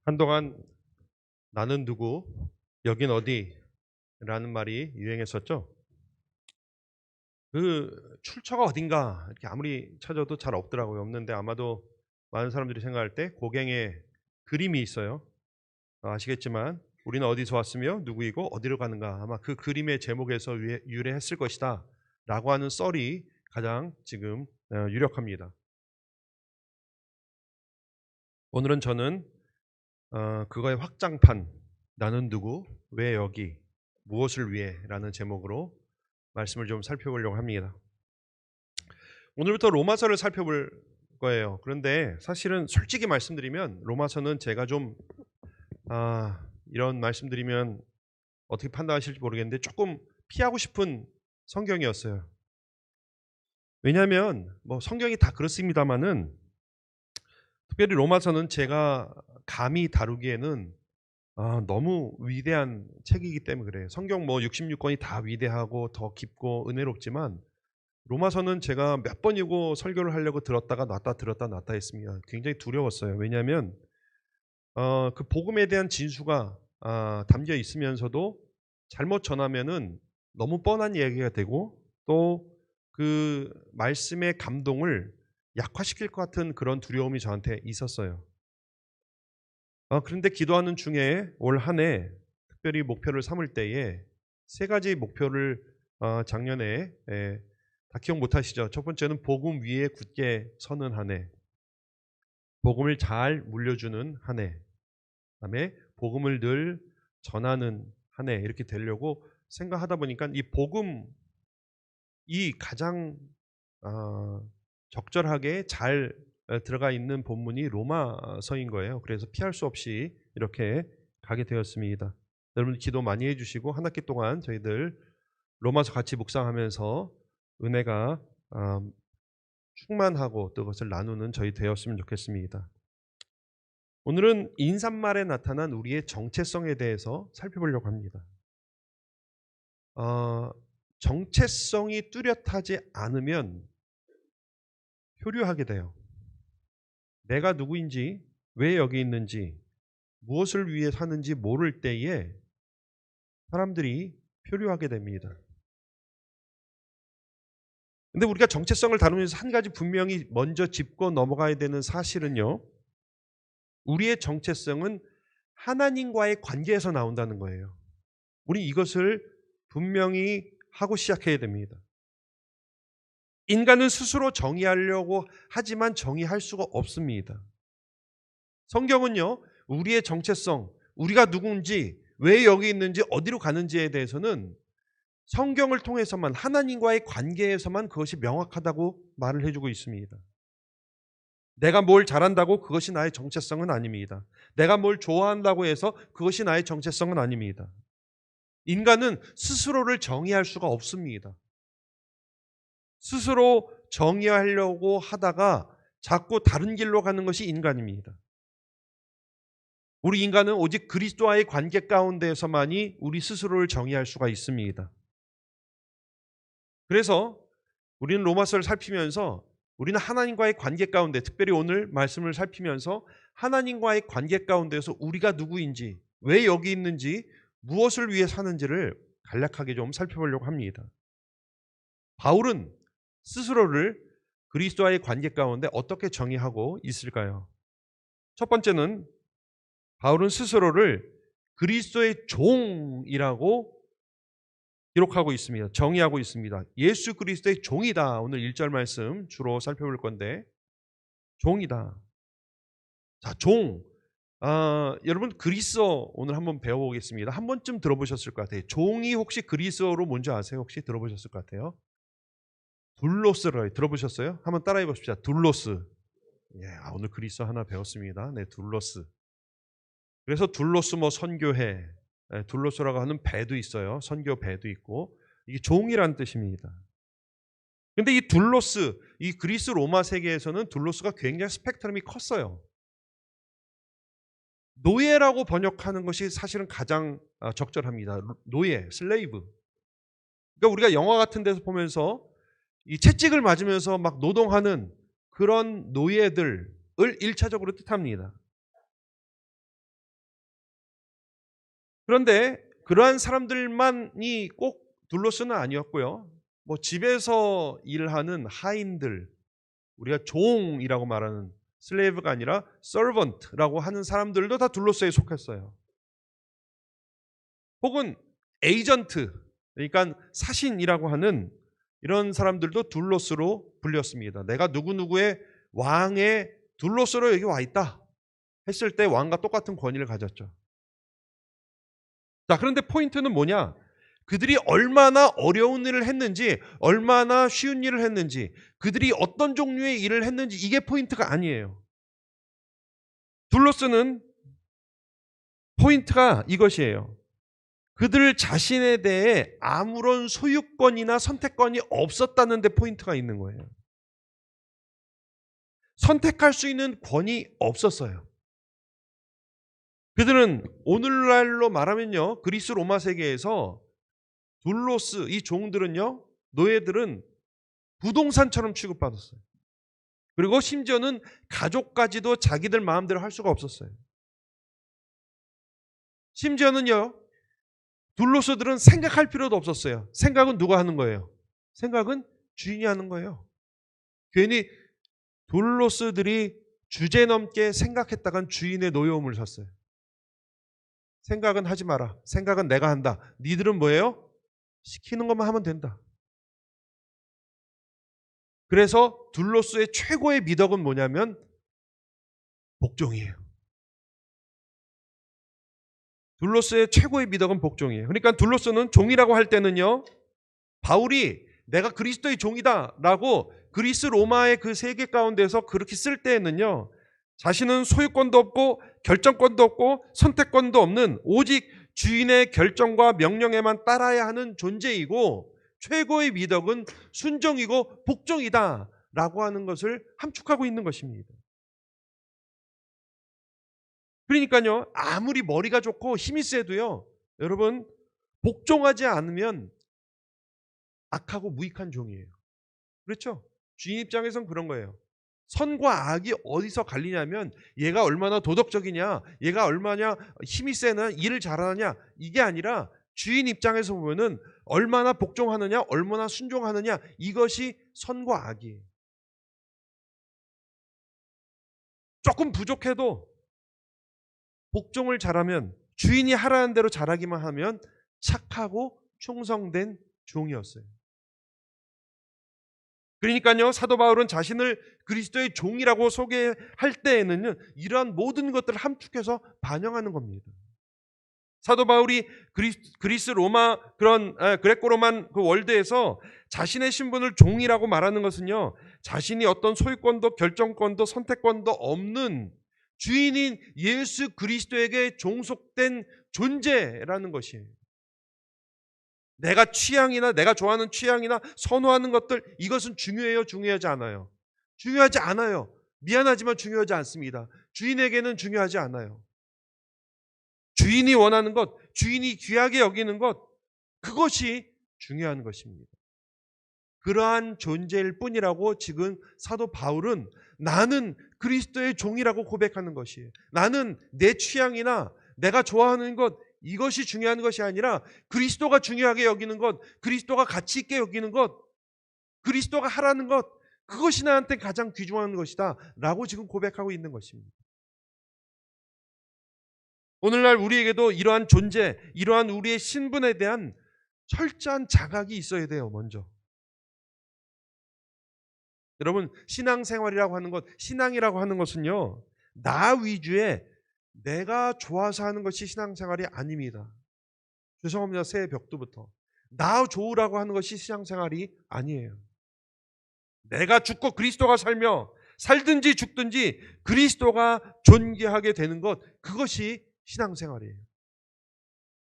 한동안 나는 누구, 여긴 어디라는 말이 유행했었죠. 그 출처가 어딘가 이렇게 아무리 찾아도 잘 없더라고요. 없는데 아마도 많은 사람들이 생각할 때 고갱에 그림이 있어요. 아시겠지만 우리는 어디서 왔으며 누구이고 어디로 가는가, 아마 그 그림의 제목에서 유래했을 것이다 라고 하는 썰이 가장 지금 유력합니다. 오늘은 저는 그거의 확장판, 나는 누구, 왜 여기, 무엇을 위해 라는 제목으로 말씀을 좀 살펴보려고 합니다. 오늘부터 로마서를 살펴볼 거예요. 그런데 사실은 솔직히 말씀드리면 로마서는 제가 좀 이런 말씀드리면 어떻게 판단하실지 모르겠는데 조금 피하고 싶은 성경이었어요. 왜냐하면 뭐 성경이 다 그렇습니다만은 특별히 로마서는 제가 감히 다루기에는 너무 위대한 책이기 때문에 그래요. 성경 뭐 66권이 다 위대하고 더 깊고 은혜롭지만 로마서는 제가 몇 번이고 설교를 하려고 들었다가 놨다 들었다 놨다 했습니다. 굉장히 두려웠어요. 왜냐하면 그 복음에 대한 진수가 담겨 있으면서도 잘못 전하면은 너무 뻔한 얘기가 되고 또 그 말씀의 감동을 약화시킬 것 같은 그런 두려움이 저한테 있었어요. 그런데 기도하는 중에 올 한 해 특별히 목표를 삼을 때에 세 가지 목표를 작년에 다 기억 못 하시죠? 첫 번째는 복음 위에 굳게 서는 한 해, 복음을 잘 물려주는 한 해, 그다음에 복음을 늘 전하는 한 해, 이렇게 되려고 생각하다 보니까 이 복음이 가장 적절하게 잘 들어가 있는 본문이 로마서인 거예요. 그래서 피할 수 없이 이렇게 가게 되었습니다. 여러분 기도 많이 해주시고 한 학기 동안 저희들 로마서 같이 묵상하면서 은혜가 충만하고 또 그것을 나누는 저희 되었으면 좋겠습니다. 오늘은 인사말에 나타난 우리의 정체성에 대해서 살펴보려고 합니다. 정체성이 뚜렷하지 않으면 표류하게 돼요. 내가 누구인지, 왜 여기 있는지, 무엇을 위해 사는지 모를 때에 사람들이 표류하게 됩니다. 근데 우리가 정체성을 다루면서 한 가지 분명히 먼저 짚고 넘어가야 되는 사실은요, 우리의 정체성은 하나님과의 관계에서 나온다는 거예요. 우리 이것을 분명히 하고 시작해야 됩니다. 인간은 스스로 정의하려고 하지만 정의할 수가 없습니다. 성경은요, 우리의 정체성, 우리가 누군지, 왜 여기 있는지, 어디로 가는지에 대해서는 성경을 통해서만, 하나님과의 관계에서만 그것이 명확하다고 말을 해주고 있습니다. 내가 뭘 잘한다고 그것이 나의 정체성은 아닙니다. 내가 뭘 좋아한다고 해서 그것이 나의 정체성은 아닙니다. 인간은 스스로를 정의할 수가 없습니다. 스스로 정의하려고 하다가 자꾸 다른 길로 가는 것이 인간입니다. 우리 인간은 오직 그리스도와의 관계 가운데에서만이 우리 스스로를 정의할 수가 있습니다. 그래서 우리는 로마서를 살피면서 우리는 하나님과의 관계 가운데, 특별히 오늘 말씀을 살피면서 하나님과의 관계 가운데서 우리가 누구인지, 왜 여기 있는지, 무엇을 위해 사는지를 간략하게 좀 살펴보려고 합니다. 바울은 스스로를 그리스도와의 관계 가운데 어떻게 정의하고 있을까요? 첫 번째는 바울은 스스로를 그리스도의 종이라고 기록하고 있습니다. 정의하고 있습니다. 예수 그리스도의 종이다. 오늘 1절 말씀 주로 살펴볼 건데, 종이다. 자, 종. 여러분 그리스어 오늘 한번 배워보겠습니다. 한 번쯤 들어보셨을 것 같아요. 종이 혹시 그리스어로 뭔지 아세요? 혹시 들어보셨을 것 같아요? 둘로스를 들어보셨어요? 한번 따라해 봅시다. 둘로스. 예, 오늘 그리스어 하나 배웠습니다. 네, 둘로스. 그래서 둘로스 뭐 선교회, 둘로스라고 하는 배도 있어요. 선교 배도 있고, 이게 종이란 뜻입니다. 근데 이 둘로스, 이 그리스 로마 세계에서는 둘로스가 굉장히 스펙트럼이 컸어요. 노예라고 번역하는 것이 사실은 가장 적절합니다. 노예, 슬레이브. 그러니까 우리가 영화 같은 데서 보면서 이 채찍을 맞으면서 막 노동하는 그런 노예들을 1차적으로 뜻합니다. 그런데 그러한 사람들만이 꼭 둘로스는 아니었고요. 뭐 집에서 일하는 하인들, 우리가 종이라고 말하는 슬레이브가 아니라 서번트라고 하는 사람들도 다 둘로스에 속했어요. 혹은 에이전트, 그러니까 사신이라고 하는 이런 사람들도 둘로스로 불렸습니다. 내가 누구누구의 왕의 둘로스로 여기 와 있다 했을 때 왕과 똑같은 권위를 가졌죠. 자, 그런데 포인트는 뭐냐? 그들이 얼마나 어려운 일을 했는지, 얼마나 쉬운 일을 했는지, 그들이 어떤 종류의 일을 했는지, 이게 포인트가 아니에요. 둘로스는 포인트가 이것이에요. 그들 자신에 대해 아무런 소유권이나 선택권이 없었다는 데 포인트가 있는 거예요. 선택할 수 있는 권이 없었어요. 그들은 오늘날로 말하면요, 그리스 로마 세계에서 둘로스, 이 종들은요, 노예들은 부동산처럼 취급받았어요. 그리고 심지어는 가족까지도 자기들 마음대로 할 수가 없었어요. 심지어는요, 둘로스들은 생각할 필요도 없었어요. 생각은 누가 하는 거예요? 생각은 주인이 하는 거예요. 괜히 둘로스들이 주제넘게 생각했다간 주인의 노여움을 샀어요. 생각은 하지 마라. 생각은 내가 한다. 니들은 뭐예요? 시키는 것만 하면 된다. 그래서 둘로스의 최고의 미덕은 뭐냐면 복종이에요. 둘로스의 최고의 미덕은 복종이에요. 그러니까 둘로스는 종이라고 할 때는요, 바울이 내가 그리스도의 종이다라고 그리스 로마의 그 세계 가운데서 그렇게 쓸 때에는요, 자신은 소유권도 없고 결정권도 없고 선택권도 없는 오직 주인의 결정과 명령에만 따라야 하는 존재이고, 최고의 미덕은 순종이고 복종이다 라고 하는 것을 함축하고 있는 것입니다. 그러니까요, 아무리 머리가 좋고 힘이 세도요, 여러분, 복종하지 않으면 악하고 무익한 종이에요. 그렇죠? 주인 입장에선 그런 거예요. 선과 악이 어디서 갈리냐면 얘가 얼마나 도덕적이냐, 얘가 얼마나 힘이 세나, 일을 잘하느냐, 이게 아니라 주인 입장에서 보면은 얼마나 복종하느냐, 얼마나 순종하느냐, 이것이 선과 악이에요. 조금 부족해도 복종을 잘하면, 주인이 하라는 대로 잘하기만 하면 착하고 충성된 종이었어요. 그러니까요, 사도 바울은 자신을 그리스도의 종이라고 소개할 때에는 이러한 모든 것들을 함축해서 반영하는 겁니다. 사도 바울이 그리스 로마 그런 그레코 로만 그 월드에서 자신의 신분을 종이라고 말하는 것은요, 자신이 어떤 소유권도 결정권도 선택권도 없는 주인인 예수 그리스도에게 종속된 존재라는 것이에요. 내가 취향이나 내가 좋아하는 취향이나 선호하는 것들, 이것은 중요해요? 중요하지 않아요? 중요하지 않아요. 미안하지만 중요하지 않습니다. 주인에게는 중요하지 않아요. 주인이 원하는 것, 주인이 귀하게 여기는 것, 그것이 중요한 것입니다. 그러한 존재일 뿐이라고 지금 사도 바울은 나는 그리스도의 종이라고 고백하는 것이에요. 나는 내 취향이나 내가 좋아하는 것, 이것이 중요한 것이 아니라 그리스도가 중요하게 여기는 것, 그리스도가 가치 있게 여기는 것, 그리스도가 하라는 것, 그것이 나한테 가장 귀중한 것이다 라고 지금 고백하고 있는 것입니다. 오늘날 우리에게도 이러한 존재, 이러한 우리의 신분에 대한 철저한 자각이 있어야 돼요. 먼저 여러분, 신앙생활이라고 하는 것, 신앙이라고 하는 것은요, 나 위주의 내가 좋아서 하는 것이 신앙생활이 아닙니다. 죄송합니다. 새해 벽두부터 나 좋으라고 하는 것이 신앙생활이 아니에요. 내가 죽고 그리스도가 살며, 살든지 죽든지 그리스도가 존귀하게 되는 것, 그것이 신앙생활이에요.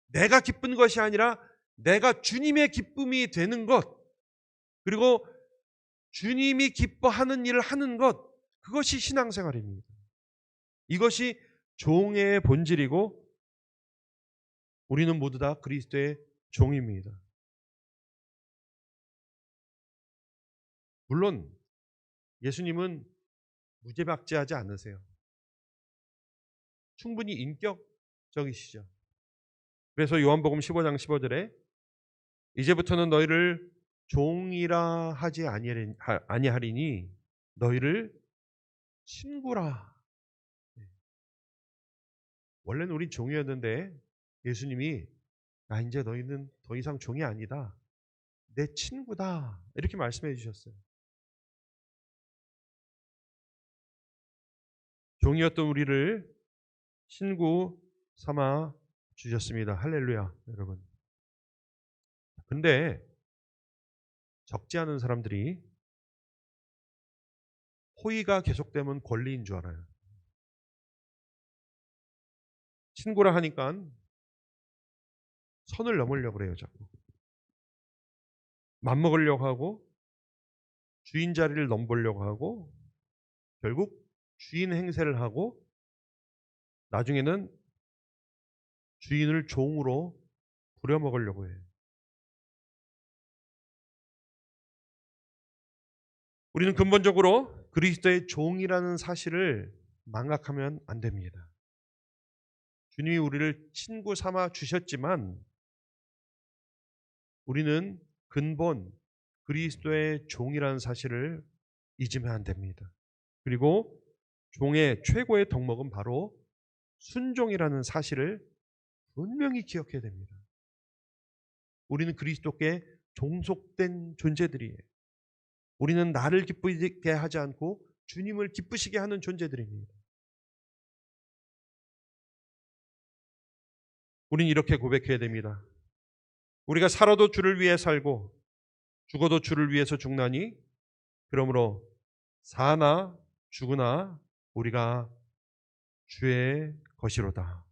내가 기쁜 것이 아니라 내가 주님의 기쁨이 되는 것, 그리고 주님이 기뻐하는 일을 하는 것, 그것이 신앙생활입니다. 이것이 종의 본질이고 우리는 모두 다 그리스도의 종입니다. 물론 예수님은 무죄박지하지 않으세요. 충분히 인격적이시죠. 그래서 요한복음 15장 15절에 이제부터는 너희를 종이라 하지 아니하리니 너희를 친구라. 원래는 우리 종이었는데 예수님이 이제 너희는 더 이상 종이 아니다. 내 친구다. 이렇게 말씀해 주셨어요. 종이었던 우리를 친구 삼아 주셨습니다. 할렐루야, 여러분. 근데 적지 않은 사람들이 호의가 계속되면 권리인 줄 알아요. 친구라 하니까 선을 넘으려고 그래요, 자꾸. 맘먹으려고 하고 주인 자리를 넘보려고 하고 결국 주인 행세를 하고 나중에는 주인을 종으로 부려먹으려고 해요. 우리는 근본적으로 그리스도의 종이라는 사실을 망각하면 안 됩니다. 주님이 우리를 친구 삼아 주셨지만 우리는 근본 그리스도의 종이라는 사실을 잊으면 안 됩니다. 그리고 종의 최고의 덕목은 바로 순종이라는 사실을 분명히 기억해야 됩니다. 우리는 그리스도께 종속된 존재들이에요. 우리는 나를 기쁘게 하지 않고 주님을 기쁘시게 하는 존재들입니다. 우리는 이렇게 고백해야 됩니다. 우리가 살아도 주를 위해 살고 죽어도 주를 위해서 죽나니 그러므로 사나 죽으나 우리가 주의 것이로다.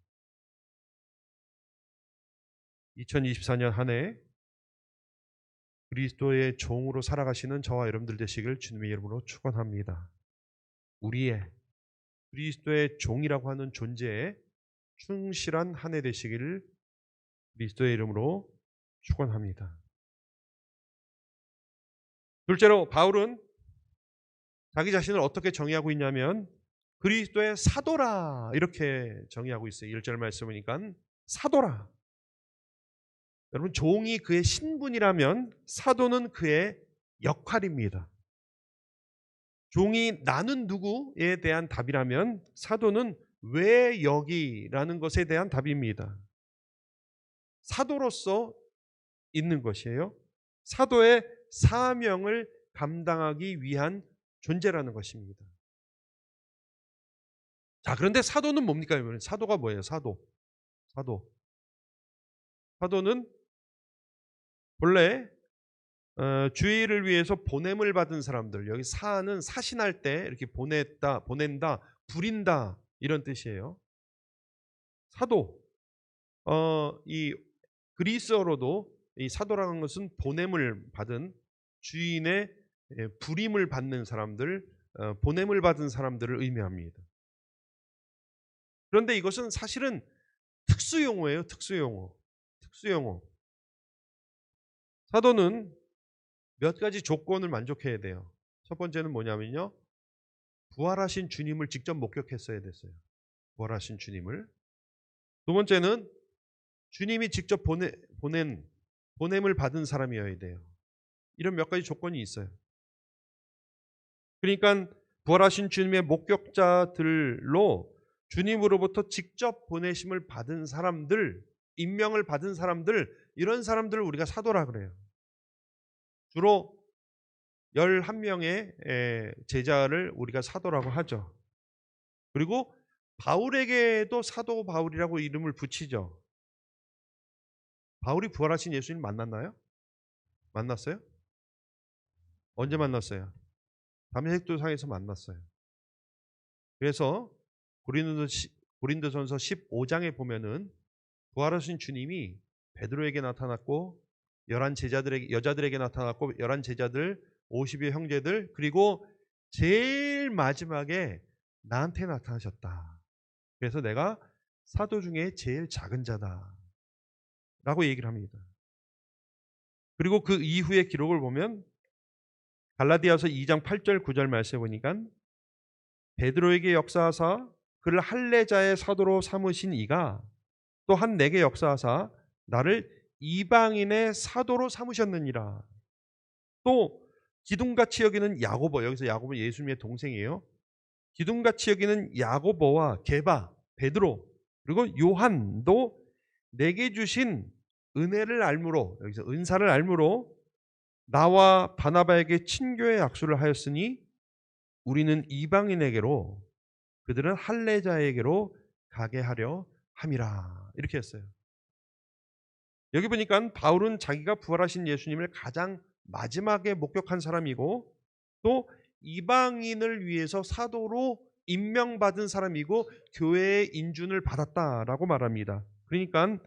2024년 한 해 그리스도의 종으로 살아가시는 저와 여러분들 되시길 주님의 이름으로 축원합니다. 우리의 그리스도의 종이라고 하는 존재에 충실한 한 해 되시기를 그리스도의 이름으로 축원합니다. 둘째로 바울은 자기 자신을 어떻게 정의하고 있냐면 그리스도의 사도라 이렇게 정의하고 있어요. 1절 말씀 보니까 사도라. 여러분 종이 그의 신분이라면 사도는 그의 역할입니다. 종이 나는 누구에 대한 답이라면 사도는 왜 여기라는 것에 대한 답입니다. 사도로서 있는 것이에요. 사도의 사명을 감당하기 위한 존재라는 것입니다. 자, 그런데 사도는 뭡니까? 사도가 뭐예요? 사도는 본래 주의를 위해서 보냄을 받은 사람들, 여기 사는 사신할 때 이렇게 보낸다, 부린다 이런 뜻이에요. 사도, 이 그리스어로도 이 사도라는 것은 보냄을 받은 주인의 부림을 받는 사람들, 보냄을 받은 사람들을 의미합니다. 그런데 이것은 사실은 특수용어예요. 특수용어. 사도는 몇 가지 조건을 만족해야 돼요. 첫 번째는 뭐냐면요. 부활하신 주님을 직접 목격했어야 됐어요. 부활하신 주님을. 두 번째는 주님이 직접 보냄을 받은 사람이어야 돼요. 이런 몇 가지 조건이 있어요. 그러니까 부활하신 주님의 목격자들로 주님으로부터 직접 보내심을 받은 사람들, 임명을 받은 사람들, 이런 사람들을 우리가 사도라 그래요. 주로 11명의 제자를 우리가 사도라고 하죠. 그리고 바울에게도 사도 바울이라고 이름을 붙이죠. 바울이 부활하신 예수님 만났나요? 만났어요? 언제 만났어요? 담메색도상에서 만났어요. 그래서 고린도전서 15장에 보면은 부활하신 주님이 베드로에게 나타났고 11 여자들에게 나타났고 11 제자들 50여 형제들 그리고 제일 마지막에 나한테 나타나셨다. 그래서 내가 사도 중에 제일 작은 자다 라고 얘기를 합니다. 그리고 그 이후의 기록을 보면 갈라디아서 2장 8절 9절 말씀해 보니까 베드로에게 역사하사 그를 할례자의 사도로 삼으신 이가 또 한 내게 역사하사 나를 이방인의 사도로 삼으셨느니라. 또 기둥같이 여기는 야고보, 여기서 야고보 예수님의 동생이에요. 기둥같이 여기는 야고보와 게바, 베드로, 그리고 요한도 내게 주신 은혜를 알므로, 여기서 은사를 알므로 나와 바나바에게 친교의 약속을 하였으니 우리는 이방인에게로, 그들은 할례자에게로 가게 하려 함이라. 이렇게 했어요. 여기 보니까 바울은 자기가 부활하신 예수님을 가장 마지막에 목격한 사람이고, 또 이방인을 위해서 사도로 임명받은 사람이고 교회의 인준을 받았다라고 말합니다. 그러니까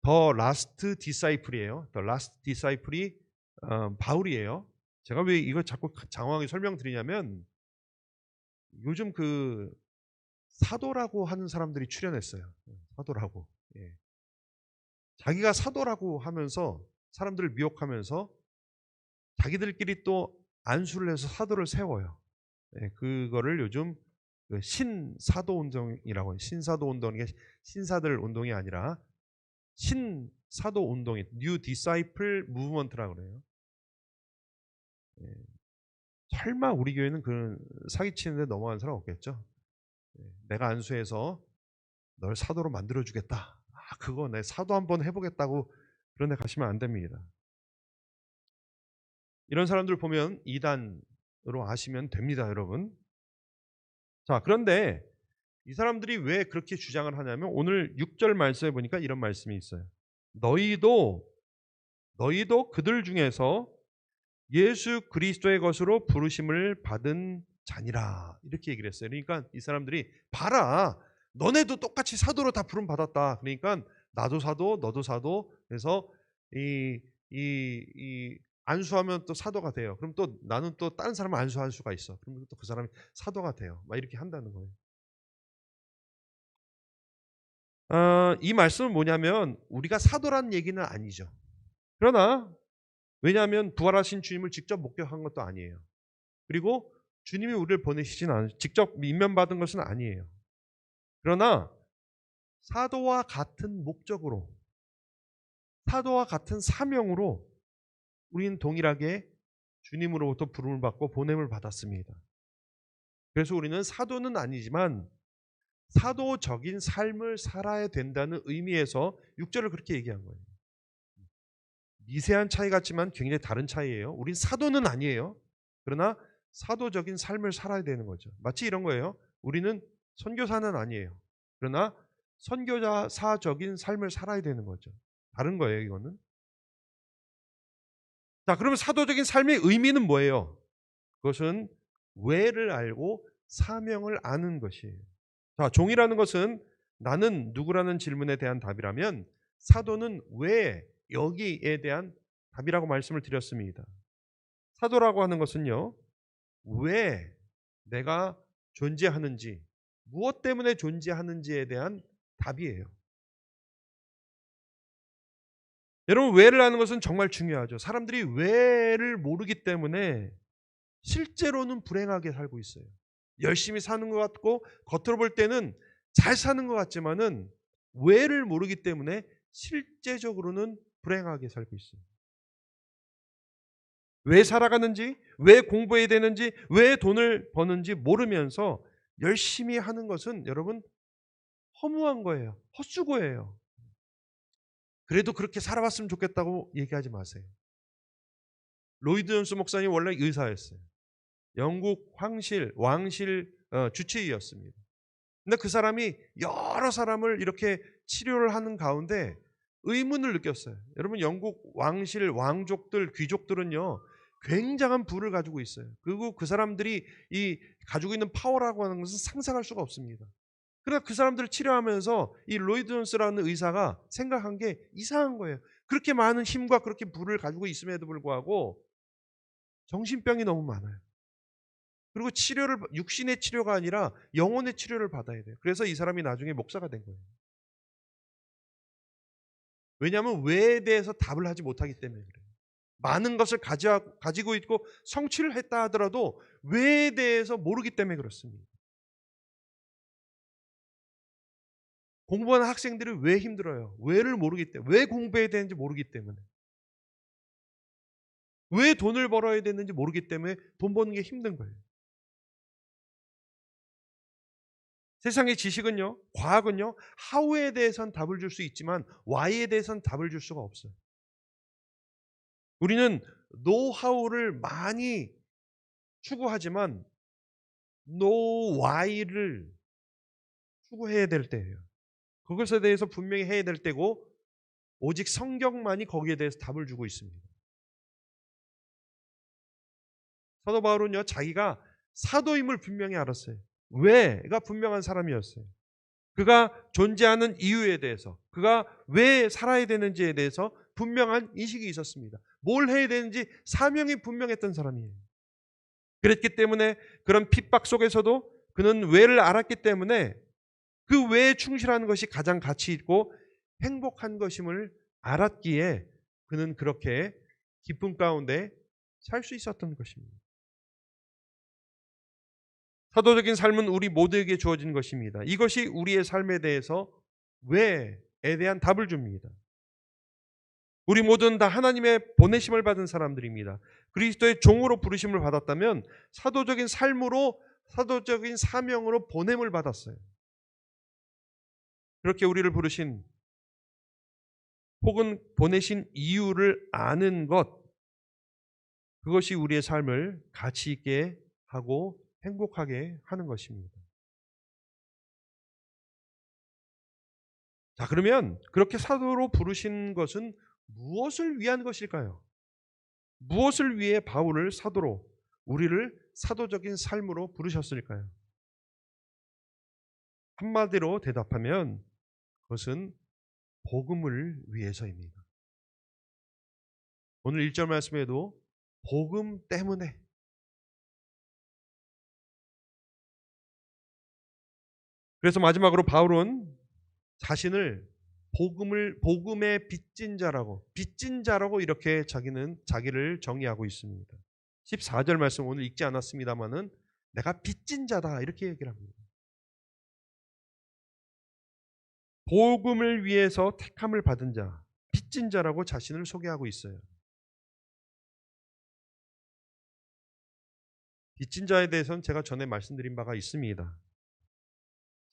더 라스트 디사이플이에요. 더 라스트 디사이플이 바울이에요. 제가 왜 이거 자꾸 장황하게 설명드리냐면, 요즘 그 사도라고 하는 사람들이 출연했어요. 사도라고. 예. 자기가 사도라고 하면서 사람들을 미혹하면서 자기들끼리 또 안수를 해서 사도를 세워요. 예, 그거를 요즘 그 신사도 운동이라고 해요. 신사도 운동이 신사들 운동이 아니라 신사도 운동이 뉴 디사이플 무브먼트라고 그래요. 예, 설마 우리 교회는 그런 사기치는데 넘어간 사람 없겠죠? 예, 내가 안수해서 널 사도로 만들어 주겠다. 그거 내 사도 한번 해보겠다고 그런 데 가시면 안 됩니다. 이런 사람들 보면 이단으로 아시면 됩니다, 여러분. 자, 그런데 이 사람들이 왜 그렇게 주장을 하냐면 오늘 6절 말씀에 보니까 이런 말씀이 있어요. 너희도 그들 중에서 예수 그리스도의 것으로 부르심을 받은 자니라. 이렇게 얘기를 했어요. 그러니까 이 사람들이 봐라. 너네도 똑같이 사도로 다 부름 받았다. 그러니까 나도 사도, 너도 사도. 그래서 이 안수하면 또 사도가 돼요. 그럼 또 나는 또 다른 사람을 안수할 수가 있어. 그러면 또 그 사람이 사도가 돼요. 막 이렇게 한다는 거예요. 이 말씀은 뭐냐면 우리가 사도란 얘기는 아니죠. 그러나 왜냐하면 부활하신 주님을 직접 목격한 것도 아니에요. 그리고 주님이 우리를 보내시진 않아요. 직접 임명받은 것은 아니에요. 그러나 사도와 같은 목적으로, 사도와 같은 사명으로 우리는 동일하게 주님으로부터 부름을 받고 보냄을 받았습니다. 그래서 우리는 사도는 아니지만 사도적인 삶을 살아야 된다는 의미에서 6절을 그렇게 얘기한 거예요. 미세한 차이 같지만 굉장히 다른 차이예요. 우린 사도는 아니에요. 그러나 사도적인 삶을 살아야 되는 거죠. 마치 이런 거예요. 우리는 선교사는 아니에요. 그러나 선교사적인 삶을 살아야 되는 거죠. 다른 거예요, 이거는. 자, 그러면 사도적인 삶의 의미는 뭐예요? 그것은 왜를 알고 사명을 아는 것이에요. 자, 종이라는 것은 나는 누구라는 질문에 대한 답이라면 사도는 왜 여기에 대한 답이라고 말씀을 드렸습니다. 사도라고 하는 것은요, 왜 내가 존재하는지, 무엇 때문에 존재하는지에 대한 답이에요. 여러분, 왜를 아는 것은 정말 중요하죠. 사람들이 왜를 모르기 때문에 실제로는 불행하게 살고 있어요. 열심히 사는 것 같고 겉으로 볼 때는 잘 사는 것 같지만은 왜를 모르기 때문에 실제적으로는 불행하게 살고 있어요. 왜 살아가는지, 왜 공부해야 되는지, 왜 돈을 버는지 모르면서 열심히 하는 것은 여러분 허무한 거예요. 헛수고예요. 그래도 그렇게 살아왔으면 좋겠다고 얘기하지 마세요. 로이드 존스 목사님 원래 의사였어요. 영국 왕실 주치의였습니다. 근데 그 사람이 여러 사람을 이렇게 치료를 하는 가운데 의문을 느꼈어요. 여러분, 영국 왕족들, 귀족들은요 굉장한 부를 가지고 있어요. 그리고 그 사람들이 이 가지고 있는 파워라고 하는 것은 상상할 수가 없습니다. 그러나 그 사람들을 치료하면서 이 로이드 존스라는 의사가 생각한 게 이상한 거예요. 그렇게 많은 힘과 그렇게 부를 가지고 있음에도 불구하고 정신병이 너무 많아요. 그리고 치료를 육신의 치료가 아니라 영혼의 치료를 받아야 돼요. 그래서 이 사람이 나중에 목사가 된 거예요. 왜냐하면 왜에 대해서 답을 하지 못하기 때문에 그래요. 많은 것을 가지고 있고 성취를 했다 하더라도 왜에 대해서 모르기 때문에 그렇습니다. 공부하는 학생들이 왜 힘들어요? 왜를 모르기 때문에. 왜 공부해야 되는지 모르기 때문에. 왜 돈을 벌어야 되는지 모르기 때문에 돈 버는 게 힘든 거예요. 세상의 지식은요, 과학은요, how에 대해서는 답을 줄 수 있지만 why에 대해서는 답을 줄 수가 없어요. 우리는 노하우를 많이 추구하지만 know why를 추구해야 될 때예요. 그것에 대해서 분명히 해야 될 때고 오직 성경만이 거기에 대해서 답을 주고 있습니다. 사도 바울은요, 자기가 사도임을 분명히 알았어요. 왜가 분명한 사람이었어요. 그가 존재하는 이유에 대해서, 그가 왜 살아야 되는지에 대해서 분명한 인식이 있었습니다. 뭘 해야 되는지 사명이 분명했던 사람이에요. 그랬기 때문에 그런 핍박 속에서도 그는 왜를 알았기 때문에 그 왜에 충실하는 것이 가장 가치 있고 행복한 것임을 알았기에 그는 그렇게 기쁨 가운데 살 수 있었던 것입니다. 사도적인 삶은 우리 모두에게 주어진 것입니다. 이것이 우리의 삶에 대해서 왜에 대한 답을 줍니다. 우리 모두는 다 하나님의 보내심을 받은 사람들입니다. 그리스도의 종으로 부르심을 받았다면 사도적인 삶으로, 사도적인 사명으로 보냄을 받았어요. 그렇게 우리를 부르신 혹은 보내신 이유를 아는 것, 그것이 우리의 삶을 가치 있게 하고 행복하게 하는 것입니다. 자, 그러면 그렇게 사도로 부르신 것은 무엇을 위한 것일까요? 무엇을 위해 바울을 사도로, 우리를 사도적인 삶으로 부르셨을까요? 한마디로 대답하면 그것은 복음을 위해서입니다. 오늘 1절 말씀에도 복음 때문에, 그래서 마지막으로 바울은 자신을 복음의 빚진 자라고 이렇게 자기를 정의하고 있습니다. 14절 말씀 오늘 읽지 않았습니다만은 내가 빚진 자다 이렇게 얘기를 합니다. 복음을 위해서 택함을 받은 자, 빚진 자라고 자신을 소개하고 있어요. 빚진 자에 대해서는 제가 전에 말씀드린 바가 있습니다.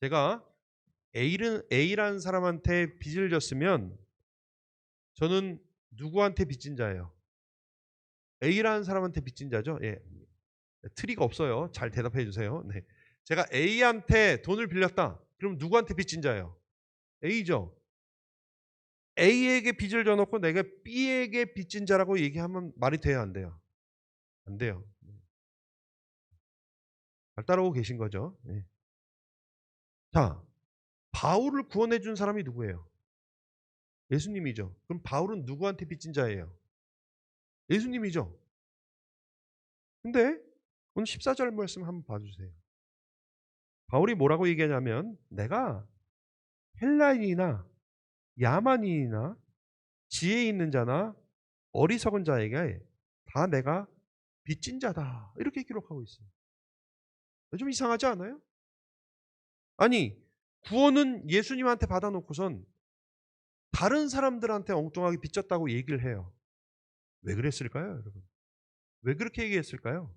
제가 A라는 사람한테 빚을 졌으면 저는 누구한테 빚진 자예요? A라는 사람한테 빚진 자죠? 예. 트리가 없어요. 잘 대답해 주세요. 네. 제가 A한테 돈을 빌렸다. 그럼 누구한테 빚진 자예요? A죠. A에게 빚을 져놓고 내가 B에게 빚진 자라고 얘기하면 말이 돼야 안 돼요? 안 돼요. 잘 따라오고 계신 거죠? 네. 자, 바울을 구원해 준 사람이 누구예요? 예수님이죠. 그럼 바울은 누구한테 빚진 자예요? 예수님이죠. 근데 오늘 14절 말씀 한번 봐주세요. 바울이 뭐라고 얘기하냐면 내가 헬라인이나 야만인이나 지혜 있는 자나 어리석은 자에게 다 내가 빚진 자다 이렇게 기록하고 있어요. 좀 이상하지 않아요? 아니 구원은 예수님한테 받아놓고선 다른 사람들한테 엉뚱하게 빚졌다고 얘기를 해요. 왜 그랬을까요, 여러분? 왜 그렇게 얘기했을까요?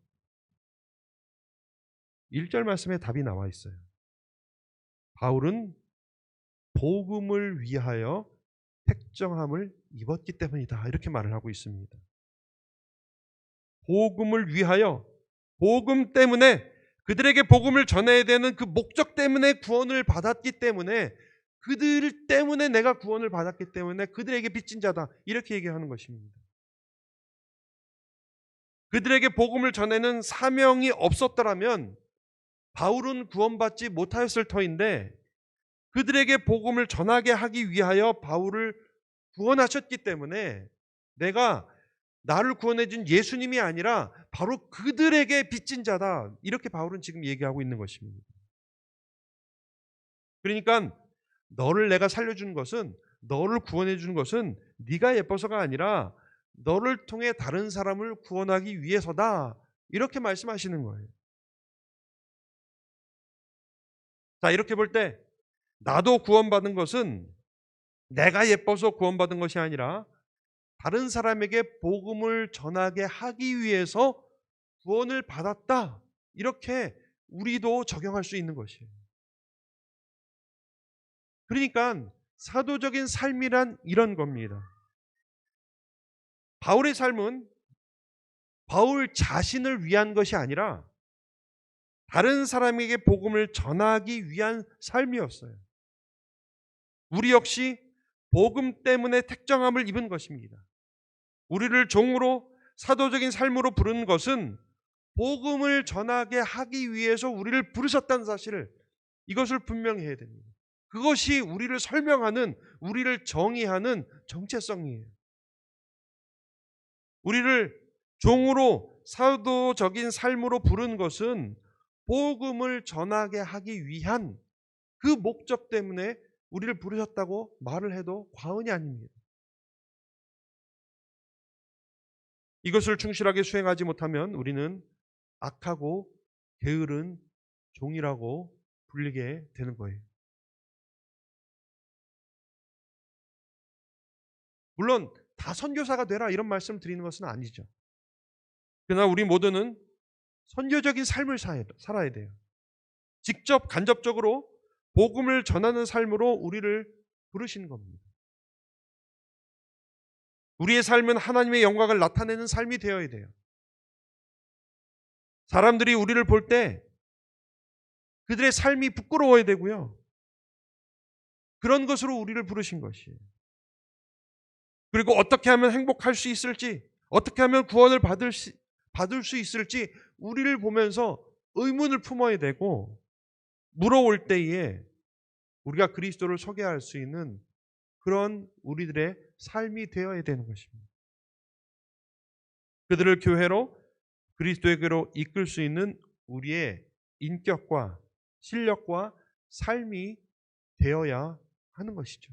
1절 말씀에 답이 나와 있어요. 바울은 복음을 위하여 택정함을 입었기 때문이다. 이렇게 말을 하고 있습니다. 복음을 위하여, 복음 때문에 그들에게 복음을 전해야 되는 그 목적 때문에 구원을 받았기 때문에 그들 때문에 내가 구원을 받았기 때문에 그들에게 빚진 자다. 이렇게 얘기하는 것입니다. 그들에게 복음을 전하는 사명이 없었더라면 바울은 구원받지 못하였을 터인데 그들에게 복음을 전하게 하기 위하여 바울을 구원하셨기 때문에 내가 나를 구원해 준 예수님이 아니라 바로 그들에게 빚진 자다. 이렇게 바울은 지금 얘기하고 있는 것입니다. 그러니까 너를 내가 살려준 것은, 너를 구원해 준 것은 네가 예뻐서가 아니라 너를 통해 다른 사람을 구원하기 위해서다. 이렇게 말씀하시는 거예요. 자, 이렇게 볼 때 나도 구원받은 것은 내가 예뻐서 구원받은 것이 아니라 다른 사람에게 복음을 전하게 하기 위해서 구원을 받았다. 이렇게 우리도 적용할 수 있는 것이에요. 그러니까 사도적인 삶이란 이런 겁니다. 바울의 삶은 바울 자신을 위한 것이 아니라 다른 사람에게 복음을 전하기 위한 삶이었어요. 우리 역시 복음 때문에 택정함을 입은 것입니다. 우리를 종으로 사도적인 삶으로 부른 것은 복음을 전하게 하기 위해서 우리를 부르셨다는 사실을, 이것을 분명히 해야 됩니다. 그것이 우리를 설명하는, 우리를 정의하는 정체성이에요. 우리를 종으로 사도적인 삶으로 부른 것은 복음을 전하게 하기 위한 그 목적 때문에 우리를 부르셨다고 말을 해도 과언이 아닙니다. 이것을 충실하게 수행하지 못하면 우리는 악하고 게으른 종이라고 불리게 되는 거예요. 물론 다 선교사가 되라 이런 말씀을 드리는 것은 아니죠. 그러나 우리 모두는 선교적인 삶을 살아야 돼요. 직접 간접적으로 복음을 전하는 삶으로 우리를 부르신 겁니다. 우리의 삶은 하나님의 영광을 나타내는 삶이 되어야 돼요. 사람들이 우리를 볼 때 그들의 삶이 부끄러워야 되고요. 그런 것으로 우리를 부르신 것이에요. 그리고 어떻게 하면 행복할 수 있을지, 어떻게 하면 구원을 받을 수 있을지 우리를 보면서 의문을 품어야 되고, 물어올 때에 우리가 그리스도를 소개할 수 있는 그런 우리들의 삶이 되어야 되는 것입니다. 그들을 교회로, 그리스도에게로 이끌 수 있는 우리의 인격과 실력과 삶이 되어야 하는 것이죠.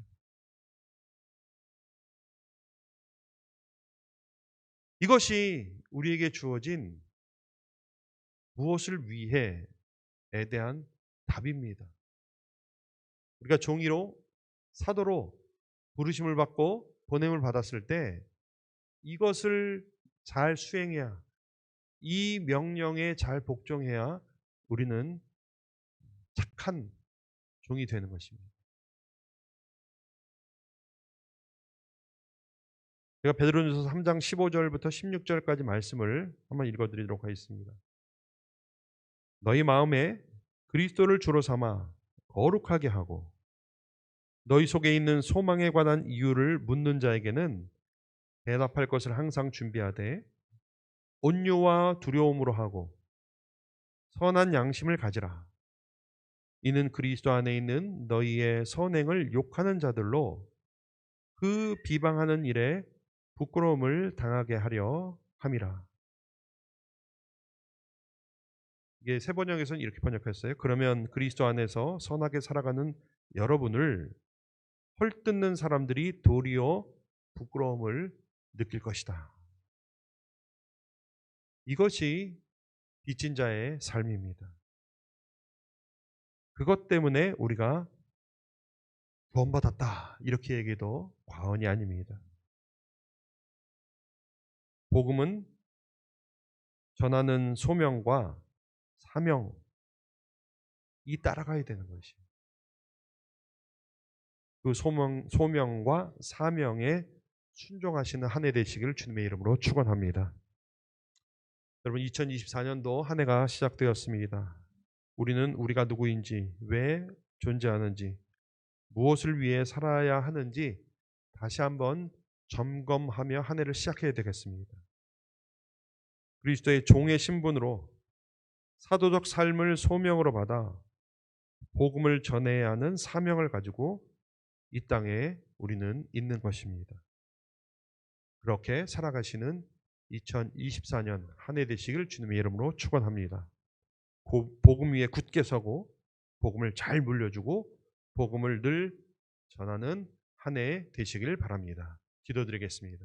이것이 우리에게 주어진 무엇을 위해에 대한 답입니다. 우리가 종이로, 사도로 부르심을 받고 보냄을 받았을 때 이것을 잘 수행해야, 이 명령에 잘 복종해야 우리는 착한 종이 되는 것입니다. 제가 베드로전서 3장 15절부터 16절까지 말씀을 한번 읽어드리도록 하겠습니다. 너희 마음에 그리스도를 주로 삼아 거룩하게 하고 너희 속에 있는 소망에 관한 이유를 묻는 자에게는 대답할 것을 항상 준비하되 온유와 두려움으로 하고 선한 양심을 가지라. 이는 그리스도 안에 있는 너희의 선행을 욕하는 자들로 그 비방하는 일에 부끄러움을 당하게 하려 함이라. 이게 세 번역에서는 이렇게 번역했어요. 그러면 그리스도 안에서 선하게 살아가는 여러분을 헐뜯는 사람들이 도리어 부끄러움을 느낄 것이다. 이것이 빚진 자의 삶입니다. 그것 때문에 우리가 구원받았다 이렇게 얘기해도 과언이 아닙니다. 복음은 전하는 소명과 사명이 따라가야 되는 것이에요. 그 소명과 사명에 순종하시는 한 해 되시기를 주님의 이름으로 축원합니다. 여러분, 2024년도 한 해가 시작되었습니다. 우리는 우리가 누구인지, 왜 존재하는지, 무엇을 위해 살아야 하는지 다시 한번 점검하며 한 해를 시작해야 되겠습니다. 그리스도의 종의 신분으로 사도적 삶을 소명으로 받아 복음을 전해야 하는 사명을 가지고 이 땅에 우리는 있는 것입니다. 그렇게 살아가시는 2024년 한 해 되시길 주님의 이름으로 축원합니다. 복음 위에 굳게 서고 복음을 잘 물려주고 복음을 늘 전하는 한 해 되시길 바랍니다. 기도드리겠습니다.